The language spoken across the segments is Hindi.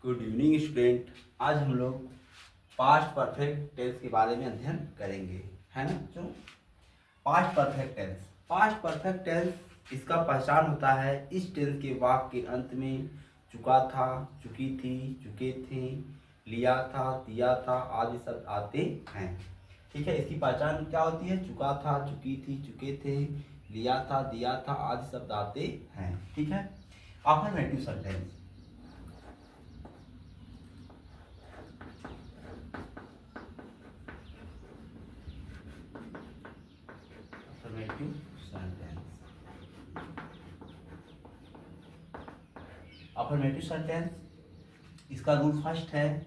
Good evening student. आज हम लोग पास्ट परफेक्ट टेंस के बारे में अध्ययन करेंगे, है ना बच्चों। पास्ट परफेक्ट टेंस इसका पहचान होता है इस टेंस के वाक्य के अंत में चुका था, चुकी थी, चुके थे, लिया था, दिया था आदि शब्द आते हैं। ठीक है, इसकी पहचान क्या होती है? चुका था, चुकी थी, चुके थे, लिया था, दिया था आदि शब्द आते हैं। ठीक है। Affirmative sentence. Affirmative sentence. Affirmative sentence इसका रूल फर्स्ट है।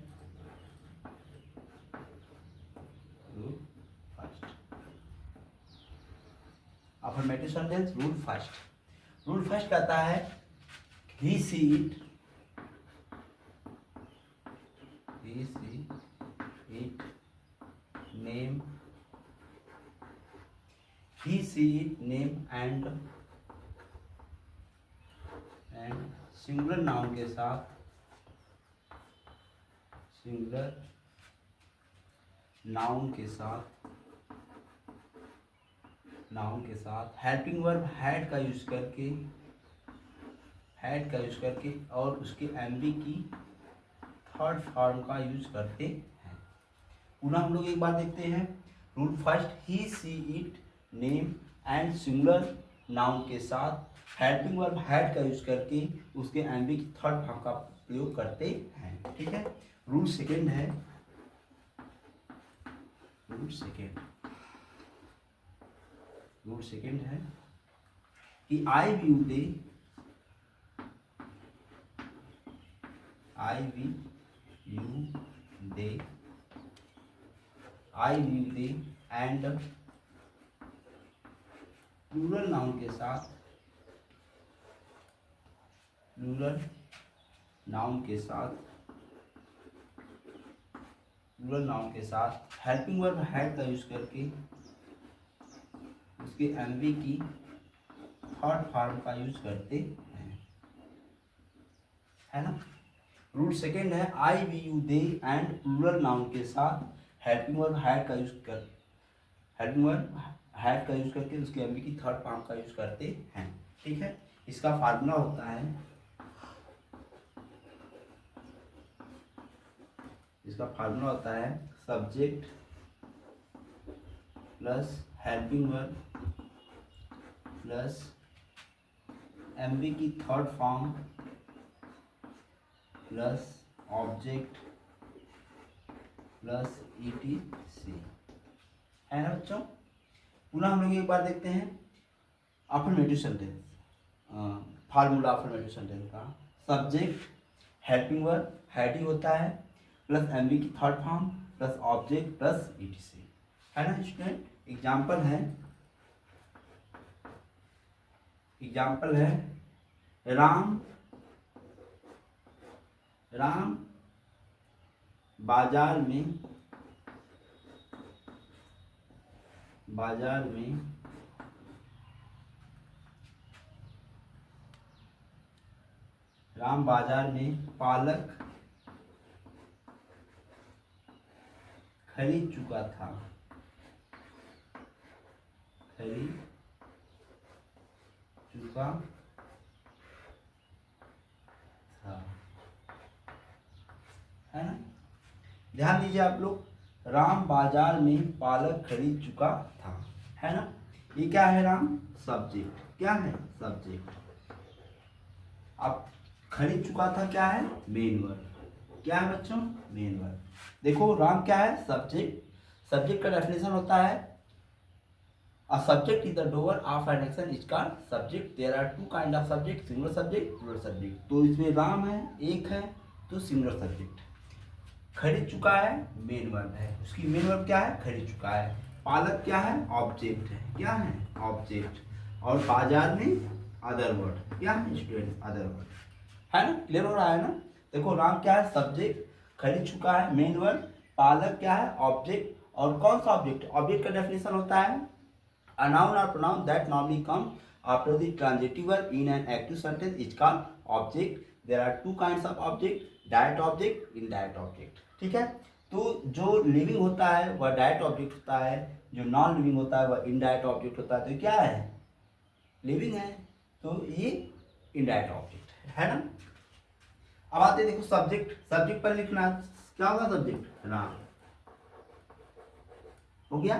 Rule first. Affirmative sentence rule first. Rule first कहता है he she it, name, he see it name and singular noun के साथ, सिंगुलर नाउन के साथ, हेल्पिंग वर्ब हैड का यूज करके, और उसके एमबी की थर्ड फॉर्म का यूज करते हैं। पुनः हम लोग एक बार देखते हैं। Rule first, he she it name and singular noun के साथ हेल्पिंग वर्ब हैड का यूज करके उसके एमबी की थर्ड फॉर्म का प्रयोग करते हैं। ठीक है। रूल सेकेंड है, कि I we you they and plural noun के साथ, हेल्पिंग वर्ब हैड का यूज करके उसके एमवी की थर्ड फॉर्म का यूज करते हैं, है ना। रूल सेकेंड है I we you they and plural noun के साथ हेल्पिंग वर्ब हैड का यूज करके उसके एमवी की थर्ड फॉर्म का यूज करते हैं। ठीक है। इसका फार्मूला होता है, subject plus helping verb plus MV की third form plus object plus ETC, है ना बच्चों। पुनः हम लोग एक बार देखते हैं affirmative sentence, formula affirmative sentence का। सब्जेक्ट हेल्पिंग वर्ब हैड ही होता है प्लस एमवी की third form plus object plus ETC, है ना स्टूडेंट। एग्जाम्पल है राम बाजार में पालक खरीद चुका था, है ना। ध्यान दीजिए आप लोग, राम बाजार में पालक खरीद चुका था, है ना। ये क्या है? राम सब्जेक्ट, क्या है? सब्जेक्ट। अब खरीद चुका था क्या है? Main verb. क्या है बच्चों? Main verb. देखो राम क्या है? सब्जेक्ट का डेफिनेशन होता है a subject is the doer of an action is called subject. There are two kind of subject, singular subject, plural subject. तो इसमें राम है, एक है, तो सिंगुलर सब्जेक्ट। खरीद चुका है मेन वर्ब है, उसकी मेन वर्ब क्या है? खरीद चुका है। पालक क्या है? ऑब्जेक्ट है। क्या है? ऑब्जेक्ट। और बाजार में अदर वर्ड, क्या है स्टूडेंट? अदर वर्ड, है ना। क्लियर हो रहा है ना। देखो राम क्या है? सब्जेक्ट, खरीद चुका है मेन वर्ब, पालक क्या है? ऑब्जेक्ट। और कौन सा ऑब्जेक्ट? ऑब्जेक्ट का डेफिनेशन होता है a noun or pronoun that normally come after the transitive verb in an active sentence is called object. There are two kinds of object, direct object, indirect object, ठीक है। तो जो लिविंग होता है वह डायरेक्ट ऑब्जेक्ट होता है, जो नॉन लिविंग होता है वह इनडायरेक्ट ऑब्जेक्ट होता है। तो ये क्या है, लिविंग है, तो ये इनडायरेक्ट ऑब्जेक्ट है ना। अब आते हैं, देखो सब्जेक्ट, सब्जेक्ट पर लिखना क्या होगा, सब्जेक्ट राम हो गया,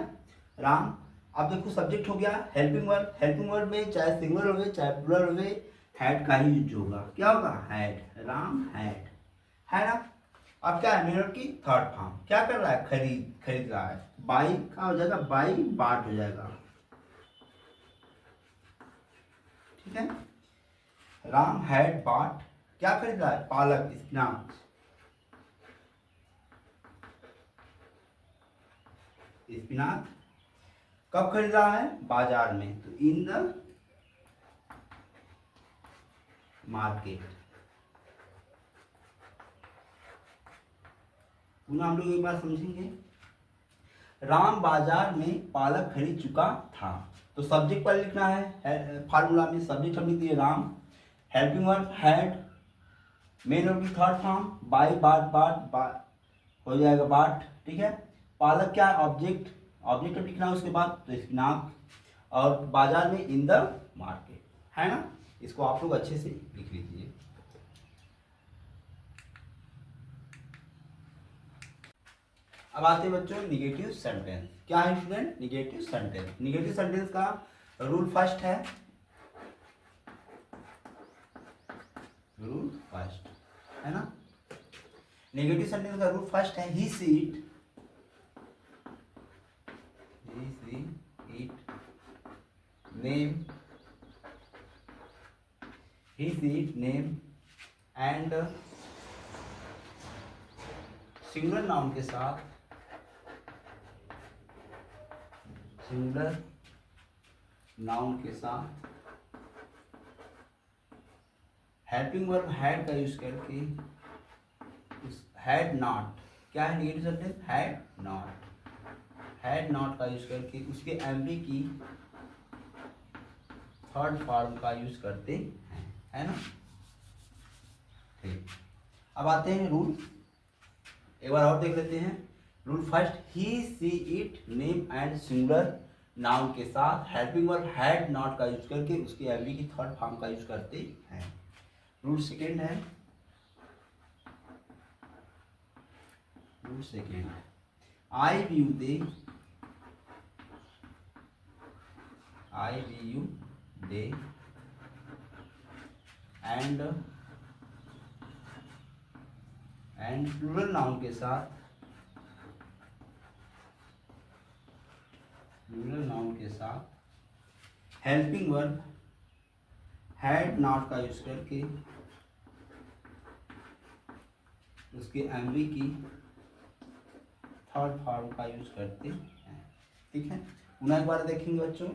राम। अब देखो सब्जेक्ट हो गया, हेल्पिंग वर्ब, हेल्पिंग वर्ब में चाहे सिंगुलर हो चाहे प्लुरल हो हैड का ही यूज होगा, क्या होगा, हैड, राम हैड, है ना। अब क्या है, मेरर की थर्ड फॉर्म, क्या कर रहा है, खरीद रहा है, बाई का हो जाएगा, बाई बाट हो जाएगा, ठीक है। राम हैड बाट, क्या खरीद रहा है, पालक, स्पिनाच, स्पिनाच। कब खरीद रहा है, बाजार में, तो इन द मार्केट। पुनः हम लोग एक बार समझेंगे, राम बाजार में पालक खरीद चुका था। तो सब्जेक्ट पर लिखना है, फार्मूला में सब्जेक्ट हम लिख दिए Ram, helping verb had, main verb की थर्ड फॉर्म बाय बाट हो जाएगा बाट, ठीक है। पालक क्या है, ऑब्जेक्ट, ऑब्जेक्ट लिखना है उसके बाद, तो स्पिनाच, और बाजार में इन द मार्केट, है ना। इसको आप लोग अच्छे से लिख लीजिए। अब आते हैं बच्चों निगेटिव सेंटेंस। क्या है student, negative sentence. Negative sentence का रूल फर्स्ट है, रूल फर्स्ट है ना। नेगेटिव सेंटेंस का रूल फर्स्ट है, he she it name, he she it name and singular noun के साथ, सिंगुलर नाउन के साथ हेल्पिंग वर्ब हैड का यूज करके, हैड नॉट, क्या है निगेटिव सेंटेंस, हैड नॉट का यूज करके उसके एमवी की थर्ड फॉर्म का यूज करते हैं, है ना। ठीक, अब आते हैं रूल, एक बार और देख लेते हैं। Rule first, he she it name and singular noun के साथ हेल्पिंग वर्ब हैड नॉट का यूज करके उसके एमवी की थर्ड फॉर्म का यूज करते हैं। रूल सेकेंड है, rule second, I we you they, I we you they and plural noun के साथ, प्लूरल नाउन के साथ हेल्पिंग वर्ब हैड नॉट का यूज करके उसके एमवी की थर्ड फॉर्म का यूज करते हैं, ठीक है। पुनः एक बार देखेंगे बच्चों,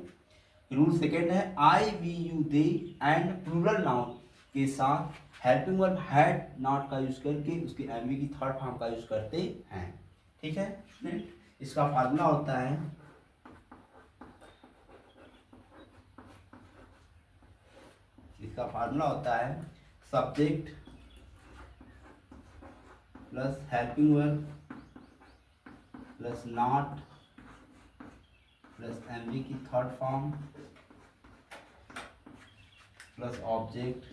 रूल सेकेंड है, I we you they and plural noun के साथ हेल्पिंग वर्ब हैड नॉट का यूज करके उसके एमवी की थर्ड फॉर्म का यूज करते हैं, ठीक है स्टूडेंट। इसका फार्मूला होता है, इसका फार्मूला होता है subject plus helping verb plus not plus MV की third form plus object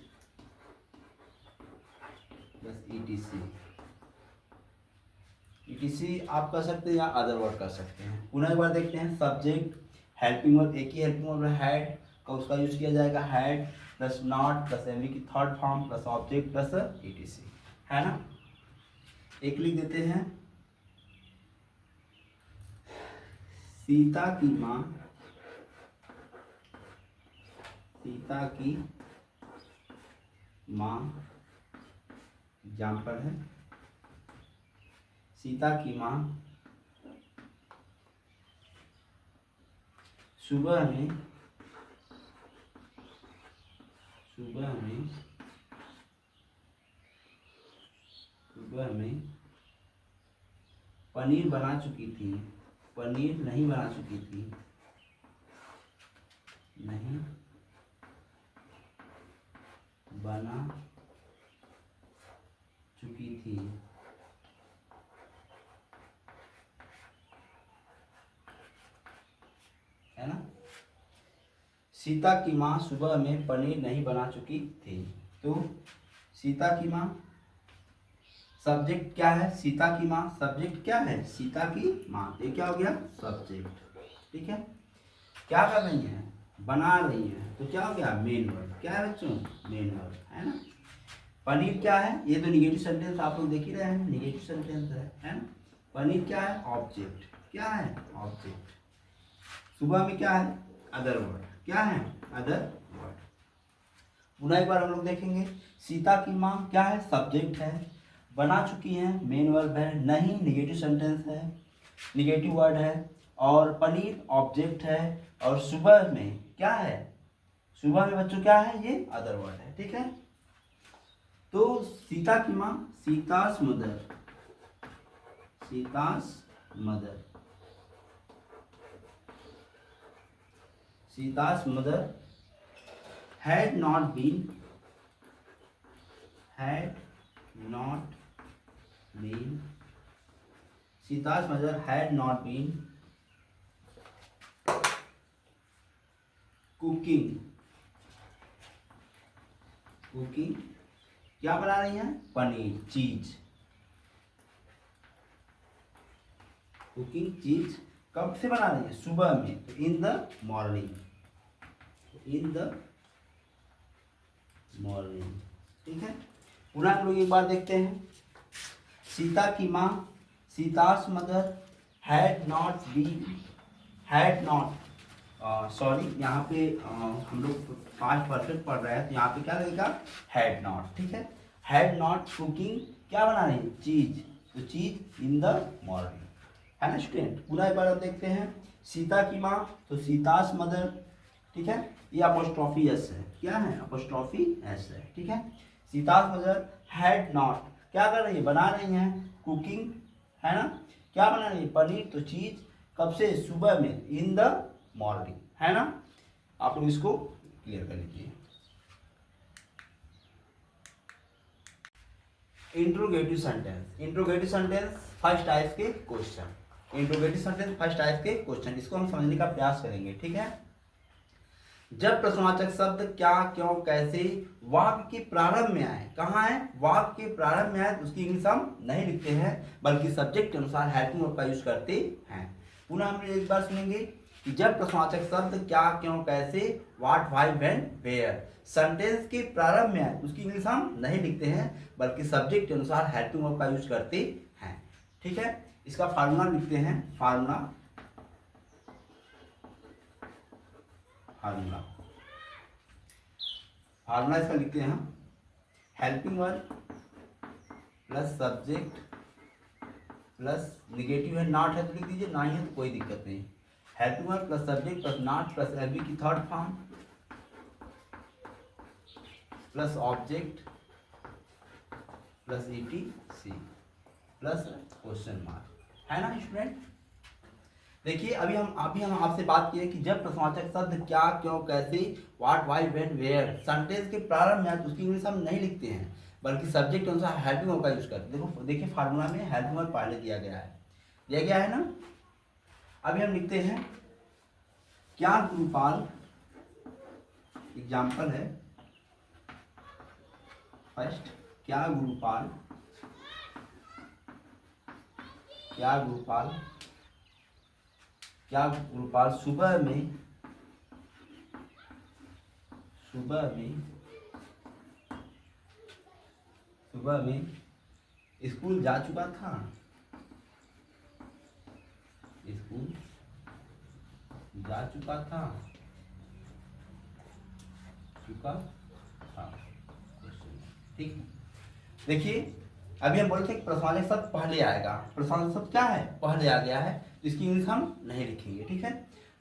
plus ETC. ETC आप कर सकते हैं या अदर वर्ड कर सकते हैं। पुनः एक बार देखते हैं, सब्जेक्ट हेल्पिंग वर्ब, एक ही हेल्पिंग वर्ब हैड का उसका यूज किया जाएगा, had plus not plus MV की third form plus object plus ETC, है ना। एक लिख देते हैं, सीता की माँ, सीता की माँ एग्जाम्पल है, सीता की माँ सुबह में पनीर बना चुकी थी, पनीर नहीं बना चुकी थी, नहीं बना चुकी थी। है ना। सीता की माँ सुबह में पनीर नहीं बना चुकी थी। तो सीता की माँ सब्जेक्ट क्या है, सीता की माँ सब्जेक्ट क्या है, सीता की माँ, ये क्या हो गया सब्जेक्ट। ठीक है, क्या कर रही है, बना रही है, तो क्या हो गया मेन वर्ब। क्या है बच्चों, मेन वर्ब, है ना। पनीर क्या है, ये तो निगेटिव सेंटेंस आप लोग देख ही रहे हैं, निगेटिव सेंटेंस है ना। पनीर क्या है, ऑब्जेक्ट, क्या है ऑब्जेक्ट। सुबह में क्या है, अदर वर्ड, क्या है अदर वर्ड। पुनः एक बार हम लोग देखेंगे, सीता की माँ क्या है, सब्जेक्ट है, बना चुकी है मेन वर्ब है, नहीं निगेटिव सेंटेंस है, निगेटिव वर्ड है, और पनीर ऑब्जेक्ट है, और सुबह में क्या है, सुबह में बच्चों क्या है, ये अदर वर्ड है। ठीक है, तो सीता की माँ, Sita's mother, Sita's mother, Sita's mother had not been Sita's mother had not been cooking क्या बना रही हैं, पनीर, चीज, कुकिंग चीज कब से बना रही है, सुबह में, तो इन द मॉर्निंग, ठीक है। पुनः हम लोग एक बार देखते हैं, सीता की माँ, Sita's mother had not sorry, यहाँ पे हम लोग पास्ट परफेक्ट पढ़ रहे हैं, तो यहाँ पे क्या लगेगा, हैड नॉट। ठीक है, हैड नॉट कुकिंग क्या बना रही है, चीज, तो चीज इन द मॉर्निंग, है ना स्टूडेंट। पूरा एक बार हम देखते हैं, सीता की माँ, तो सीतास मदर, ठीक है, ये अपोस्ट्रोफी एस है, क्या है अपोस्ट्रोफी एस है। ठीक है, सीतास मदर हैड नॉट क्या कर रही है, बना रही हैं, कुकिंग, है ना, क्या बना रही है, पनीर, तो चीज, कब से, सुबह में, इन द मॉर्निंग, है ना। आप लोग इसको क्लियर कर लीजिए। इंट्रोगेटिव सेंटेंस फर्स्ट टाइप के question, interrogative sentence first type के क्वेश्चन, इसको हम समझने का प्रयास करेंगे। ठीक है, जब प्रश्नवाचक शब्द क्या, क्यों, कैसे वाक्य के प्रारंभ में आए, कहाँ है, वाक्य के प्रारंभ में आए, तो उसकी इंग्लिश हम नहीं लिखते हैं, बल्कि सब्जेक्ट के अनुसार हेल्पिंग वर्ब का यूज करते हैं। पुनः हम एक बार सुनेंगे कि जब प्रश्नवाचक शब्द क्या, क्यों, कैसे, what, why, when, where sentence के प्रारंभ में आए, उसकी इंग्लिश हम नहीं लिखते हैं, बल्कि सब्जेक्ट के अनुसार हेल्पिंग वर्ब का यूज करते हैं। ठीक है, इसका फार्मूला लिखते हैं, फार्मूला इसका लिखते हैं, helping verb plus subject plus negative है, नॉट है तो लिख दीजिए, नहीं है तो कोई दिक्कत नहीं, helping verb plus subject plus not plus LB की third form plus object plus ETC plus question mark, है ना स्टूडेंट। देखिए अभी हम आपसे बात किए कि जब प्रश्नवाचक शब्द क्या, क्यों, कैसे, what, why, when, where sentence के प्रारंभ में आए, तो उसकी इंग्लिश हम नहीं लिखते हैं, बल्कि सब्जेक्ट के अनुसार हेल्पिंग वर्ब का यूज करते हैं। देखिए फार्मूला में हेल्पिंग वर्ब पहले दिया गया है ना। अभी हम लिखते हैं, क्या गुरुपाल, एग्जाम्पल है फर्स्ट, क्या गुरुपाल सुबह में स्कूल जा चुका था, ठीक। देखिए अभी हम बोलते हैं कि प्रश्नवाचक शब्द पहले आएगा, प्रश्नवाचक शब्द क्या है, पहले आ गया है, तो इसकी इंग्लिश हम नहीं लिखेंगे। ठीक है,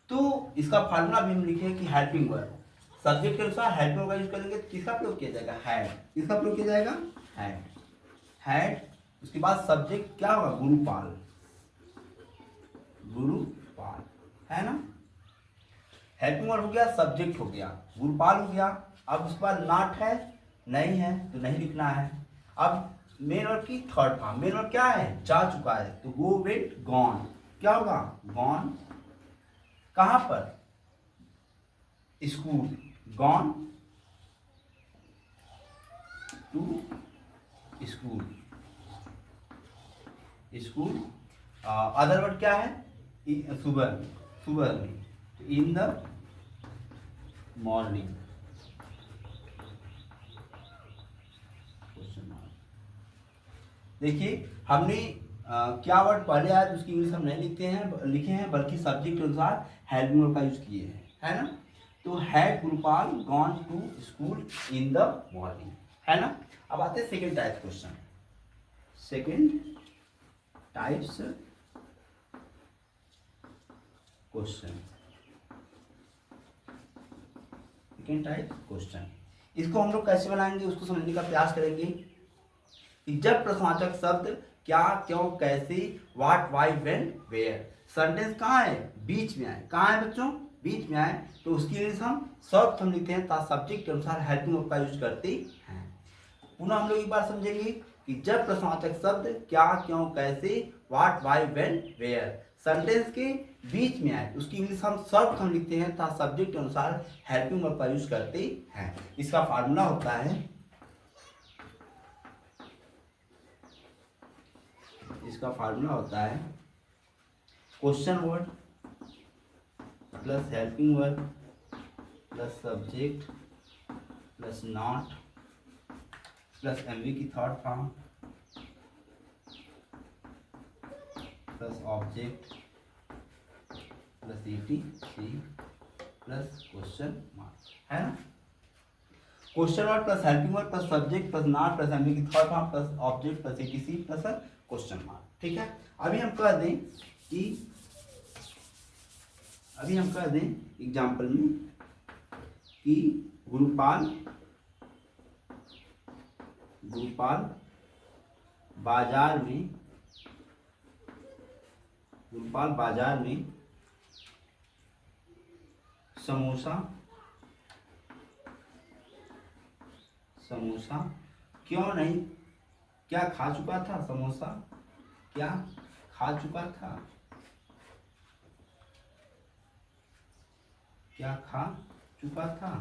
तो इसका फार्मूला भी हम लिखे कि हेल्पिंग वर्ब सब्जेक्ट के अनुसार हेल्पिंग वर्ब का यूज करेंगे, तो किसका प्रयोग किया जाएगा, हैड, किसका प्रयोग किया जाएगा, हैड। उसके बाद सब्जेक्ट क्या होगा, गुरुपाल, है ना। हेल्पिंग वर्ब हो गया, सब्जेक्ट हो गया, गुरुपाल हो गया। अब उसके बाद नॉट है, नहीं है तो नहीं लिखना है। अब मेन वर्ब की थर्ड फॉर्म। मेन वर्ब क्या है? जा चुका है, तो गो वेंट गॉन क्या होगा? गॉन। कहां पर? School, gone to school. School. Other word क्या है? सुबह, सुबह में, इन द मॉर्निंग। देखिए हमने क्या वर्ड पहले आया उसकी इंग्लिश हम नहीं लिखे हैं बल्कि सब्जेक्ट के अनुसार हैविंग वर्ब का यूज किए हैं, है ना। तो had Gurupal gone to school in the morning, है ना। अब आते हैं second type question. Second types question, second type question. इसको हम लोग कैसे बनाएंगे उसको समझने का प्रयास करेंगे कि जब प्रश्नवाचक शब्द क्या, क्यों, कैसे, what, why, when, where sentence कहाँ है? बीच में आए। कहाँ है बच्चों? बीच में आए, तो उसकी इंग्लिश हम शॉर्ट फॉर्म लिखते हैं, सब्जेक्ट के अनुसार हेल्पिंग वर्ब का यूज करते हैं। पुनः हम लोग एक बार समझेंगे कि जब प्रश्नवाचक शब्द क्या, क्यों, कैसे, what, why, when, where sentence के बीच में आए, उसकी इंग्लिश हम शॉर्ट फॉर्म लिखते हैं तथा सब्जेक्ट के अनुसार हेल्पिंग वर्ब का यूज करते हैं। इसका फार्मूला होता है, इसका फार्मूला होता है question word plus helping verb plus subject plus not plus MV की third form plus object plus ETC plus question mark, है ना। Question word plus helping word plus subject plus not plus MV की third form plus object plus ETC plus question mark, ठीक है। अभी हम कह दें कि एग्जाम्पल में कि गुरुपाल बाजार में समोसा क्यों नहीं, क्या खा चुका था? समोसा क्या खा चुका था? क्या खा चुका था?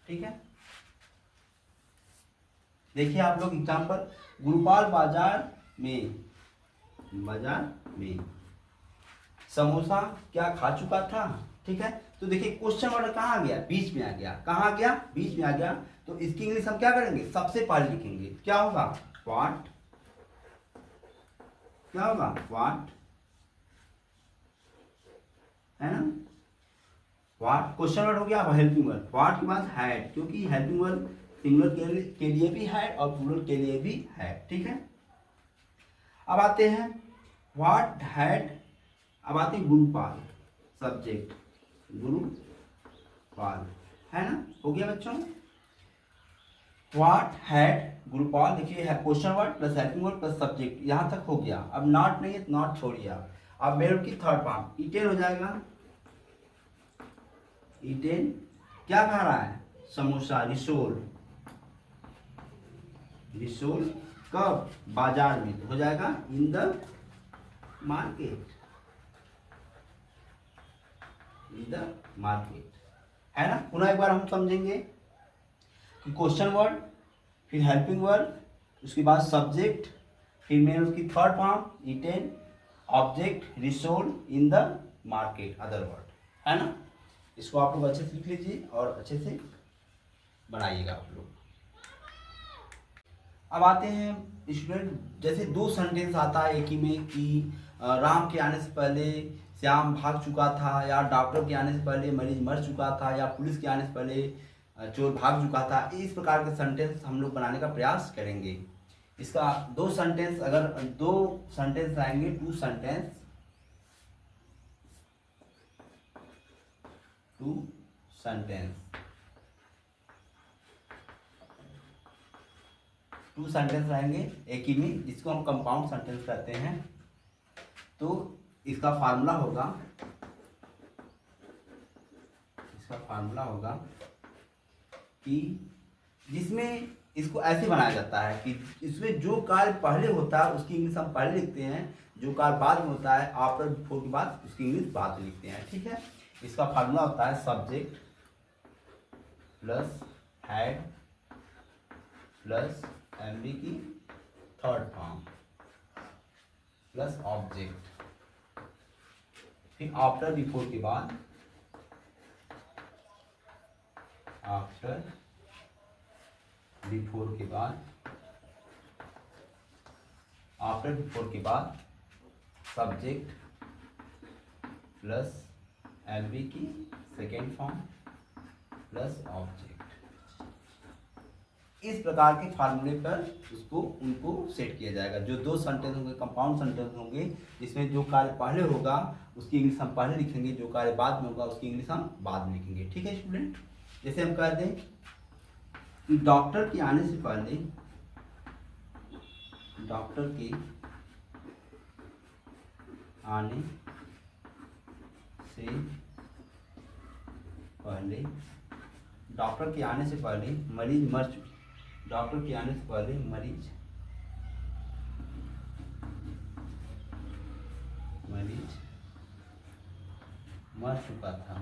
ठीक है। देखिए आप लोग एग्जाम्पल, गुरुपाल बाजार में समोसा क्या खा चुका था, ठीक है। तो देखिए क्वेश्चन वर्ड कहाँ आ गया? बीच में आ गया। कहाँ आ गया? बीच में आ गया। तो इसकी इंग्लिश हम क्या करेंगे? सबसे पहले लिखेंगे, क्या होगा? व्हाट, क्या होगा? व्हाट, है ना। व्हाट क्वेश्चन वर्ड हो गया। अब हेल्पिंग वर्ड, व्हाट के बाद हैड, क्योंकि हेल्पिंग वर्ड सिंगुलर के लिए भी है और प्लूरल के लिए भी है, ठीक है। अब आते हैं व्हाट हैड, अब आते हैं गुरुपाल, सब्जेक्ट गुरुपाल, है ना। हो गया बच्चों। व्हाट हैड गुरुपाल, देखिए question word plus helping word plus subject, यहां तक हो गया। अब नॉट नहीं है तो नॉट छोड़िए। अब वर्ब की थर्ड फॉर्म ईटेन हो जाएगा। ईटेन क्या खा रहा है? समोसा। रिसोल कब? बाजार में, तो हो जाएगा इन द मार्केट, है ना। पुनः एक बार हम समझेंगे कि क्वेश्चन वर्ड, फिर हेल्पिंग वर्ड, उसके बाद सब्जेक्ट, फिर मेन उसकी third form eaten, object Ri Sol in the market, other word, है ना। इसको आप लोग अच्छे से लिख लीजिए और अच्छे से बनाइएगा आप लोग। अब आते हैं स्टूडेंट, जैसे दो सेंटेंस आता है एक ही में कि राम के आने से पहले श्याम भाग चुका था, या डॉक्टर के आने से पहले मरीज मर चुका था, या पुलिस के आने से पहले चोर भाग चुका था। इस प्रकार के सेंटेंस हम लोग बनाने का प्रयास करेंगे। इसका दो सेंटेंस आएंगे, टू सेंटेंस रहेंगे एक ही में, जिसको हम कंपाउंड सेंटेंस कहते हैं। तो इसका फार्मूला होगा कि जिसमें इसको ऐसे बनाया जाता है कि इसमें जो कार्य पहले होता है उसकी इंग्लिश हम पहले लिखते हैं, जो कार्य बाद में होता है आफ्टर बिफोर के बाद उसकी इंग्लिश बाद में लिखते हैं। ठीक है, इसका फार्मूला होता है subject plus had plus MB की थर्ड फॉर्म प्लस ऑब्जेक्ट, फिर आफ्टर बिफोर के बाद आफ्टर बिफोर के बाद आफ्टर बिफोर के बाद सब्जेक्ट प्लस एलबी की सेकेंड फॉर्म प्लस ऑब्जेक्ट। इस प्रकार के फार्मूले पर उसको उनको सेट किया जाएगा। जो दो सेंटेंस होंगे कंपाउंड सेंटेंस होंगे, जिसमें जो कार्य पहले होगा उसकी इंग्लिश हम पहले लिखेंगे, जो कार्य बाद में होगा उसकी इंग्लिश हम बाद में लिखेंगे। ठीक है स्टूडेंट, जैसे हम कह दें कि डॉक्टर के आने से पहले, डॉक्टर के आने से पहले, डॉक्टर के आने से पहले मरीज मर चुके, डॉक्टर के आने से पहले मरीज मर चुका था,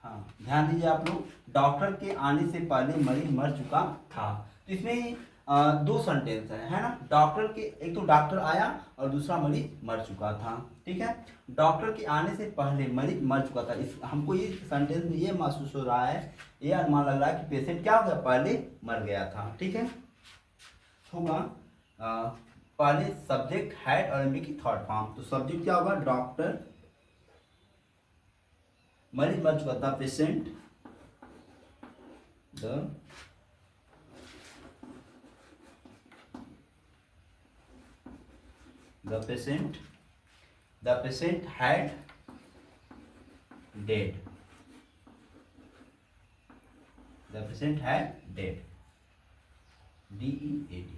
हाँ ध्यान दीजिए आप लोग, डॉक्टर के आने से पहले मरीज मर चुका था। तो इसमें दो सेंटेंस है ना। डॉक्टर के, एक तो डॉक्टर आया और दूसरा मरीज मर चुका था। ठीक है, डॉक्टर के आने से पहले मरीज मर चुका था। इस हमको ये सेंटेंस में ये महसूस हो रहा है, ये अनुमान लग रहा है कि पेशेंट क्या हो गया, पहले मर गया था। ठीक है, होगा पहले सब्जेक्ट हैड और एमबी की थर्ड फॉर्म। तो सब्जेक्ट क्या होगा, डॉक्टर, मरीज मर चुका था, patient, the patient had dead, the patient had dead, DEAD,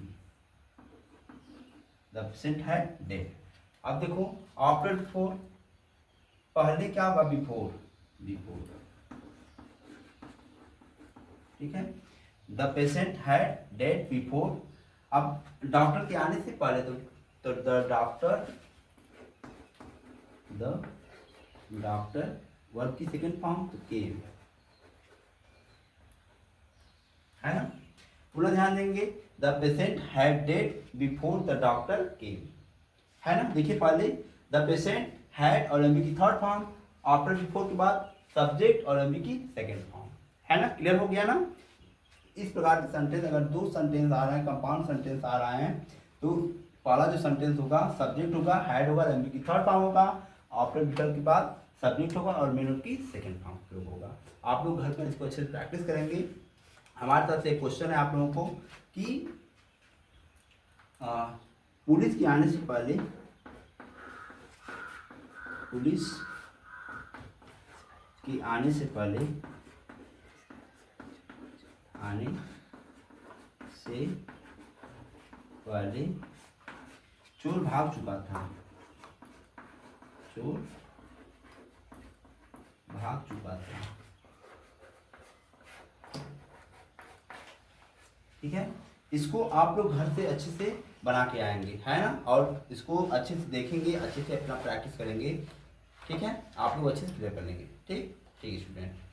the patient had dead। अब देखो आफ्टर बिफोर, पहले क्या होगा, बिफोर, ठीक है, the patient had dead before. अब डॉक्टर के आने से पहले तो द डॉक्टर वर्ब की सेकेंड फॉर्म तो केम, है ना। पूरा ध्यान देंगे, the patient had dead before the doctor केम, है ना। देखिए पहले द पेशेंट हैड और एमबी की थर्ड फॉर्म, आफ्टर बिफोर के बाद सब्जेक्ट और एमबी की सेकेंड फॉर्म, है ना। क्लियर हो गया ना। इस प्रकार के सेंटेंस, अगर दो सेंटेंस आ रहे हैं, कंपाउंड सेंटेंस आ रहे हैं, तो पहला जो सेंटेंस होगा सब्जेक्ट होगा, हैड होगा, एमबी की थर्ड फॉर्म होगा, आफ्टर बिफोर के बाद सब्जेक्ट होगा और मेन वर्ब की सेकेंड फॉर्म प्रयोग होगा। आप लोग घर पर इसको अच्छे से प्रैक्टिस करेंगे। हमारी तरफ से एक क्वेश्चन है आप लोगों को कि पुलिस के आने से पहले, पुलिस के आने से पहले, आने से पहले चोर भाग चुका था, चोर भाग चुका था। ठीक है, इसको आप लोग घर से अच्छे से बना के आएंगे, है ना, और इसको अच्छे से देखेंगे, अच्छे से अपना प्रैक्टिस करेंगे। ठीक है, आप लोग अच्छे से क्लियर कर लेंगे। ठीक है स्टूडेंट।